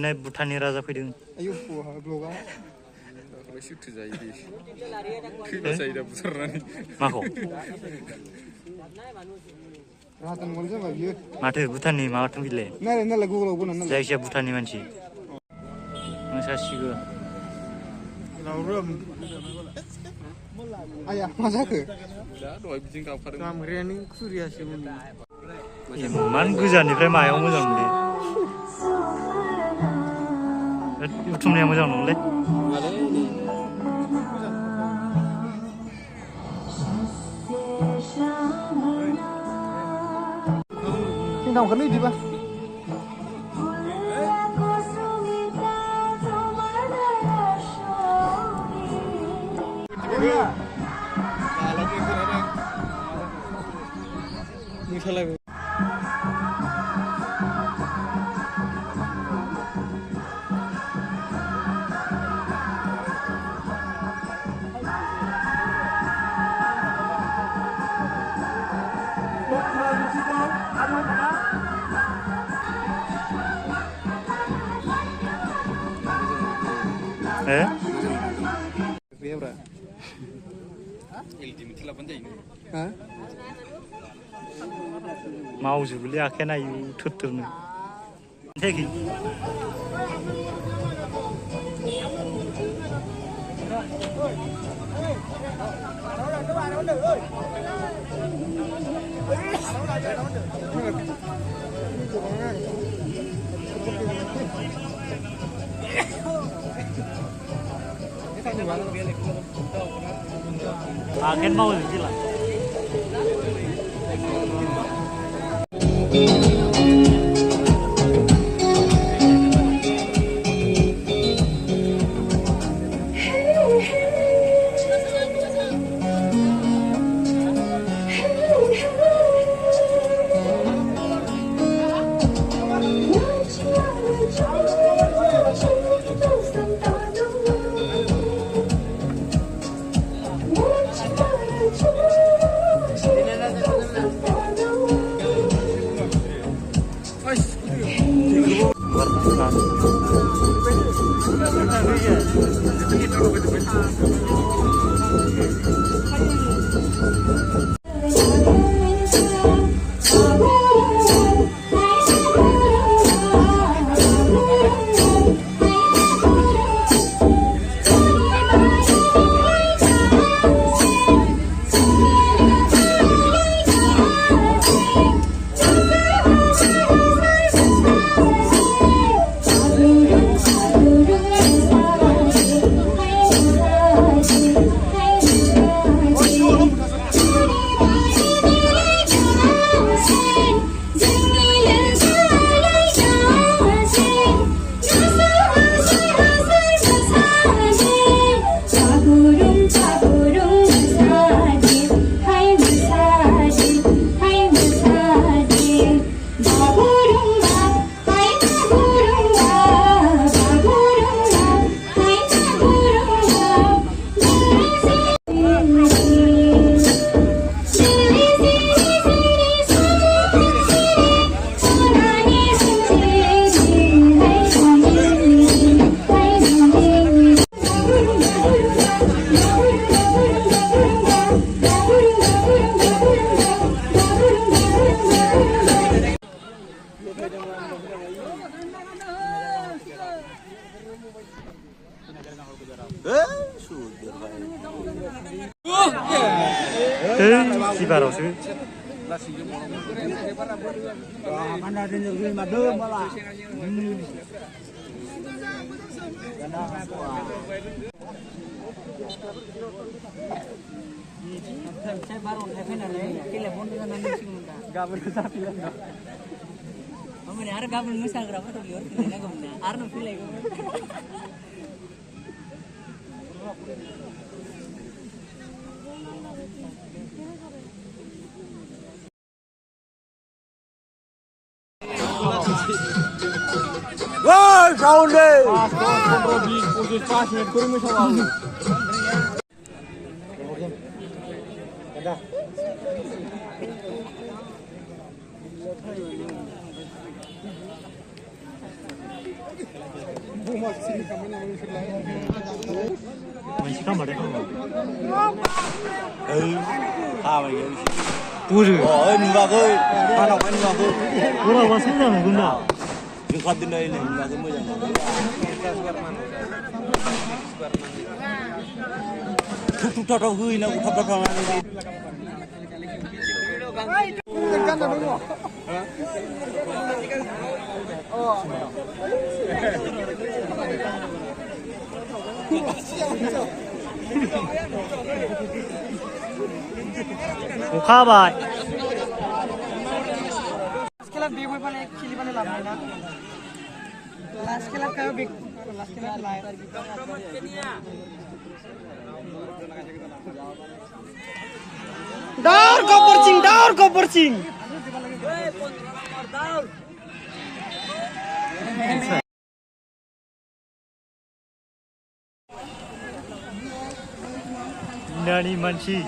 नै भुटाननि राजा फैदों। माखौ? माथो भुटाननि माबाथों बिलाय? जायखिया भुटाननि मानसि मोसासिगोन। Ayah, masa ke? Iman गोजाननिफ्राय मायाव मोजां नुयो? बुथुमनाया मोजां नंलै। Tinggal kali di bawah. मावजोबोलै आखाया नायो थोरथोरनो। Akhirnya mau gila. Sibarosu. Wah, kau deh. Pas menit kurang misal. Ada. Mình không ở đây không? mày vậy. Buru. Ôi, mình vào thôi. Phan Ngọc anh vào thôi. Buru apa sih dah guna? Đừng quan tin đây này, mình vào thôi mới giờ. Thúc thúc hư nó thúc thúc này. Buka bay. Sekarang big boy panen chili panen lama na. Last kala kayo big, last kala lain. Daur kau percing. Nani manci.